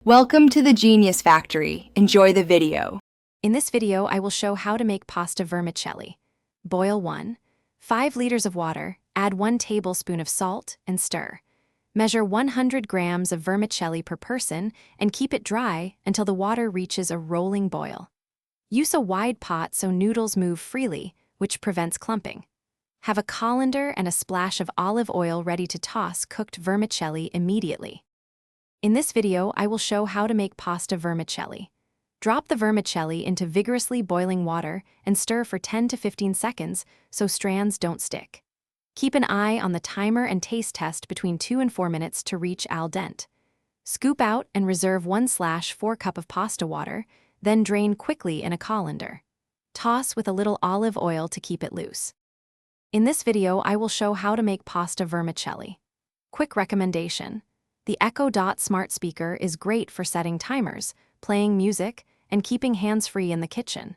Welcome to the Genius Factory. Enjoy the video. In this video, I will show how to make pasta vermicelli. Boil 5 liters of water, add 1 tablespoon of salt, and stir. Measure 100 grams of vermicelli per person and keep it dry until the water reaches a rolling boil. Use a wide pot so noodles move freely, which prevents clumping. Have a colander and a splash of olive oil ready to toss cooked vermicelli immediately. In this video, I will show how to make pasta vermicelli. Drop the vermicelli into vigorously boiling water and stir for 10 to 15 seconds so strands don't stick. Keep an eye on the timer and taste test between 2 and 4 minutes to reach al dente. Scoop out and reserve 1/4 cup of pasta water, then drain quickly in a colander. Toss with a little olive oil to keep it loose. In this video, I will show how to make pasta vermicelli. Quick recommendation. The Echo Dot smart speaker is great for setting timers, playing music, and keeping hands-free in the kitchen.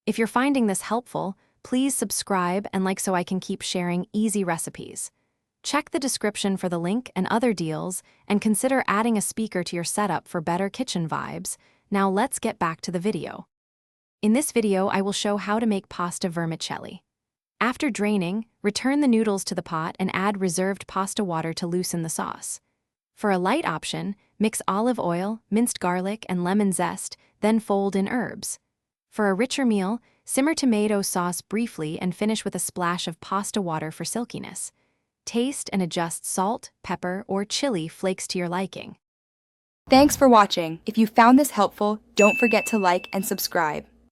If you're finding this helpful, please subscribe and like so I can keep sharing easy recipes. Check the description for the link and other deals, and consider adding a speaker to your setup for better kitchen vibes. Now let's get back to the video. In this video, I will show how to make pasta vermicelli. After draining, return the noodles to the pot and add reserved pasta water to loosen the sauce. For a light option, mix olive oil, minced garlic, and lemon zest, then fold in herbs. For a richer meal, simmer tomato sauce briefly and finish with a splash of pasta water for silkiness. Taste and adjust salt, pepper, or chili flakes to your liking. Thanks for watching. If you found this helpful, don't forget to like and subscribe.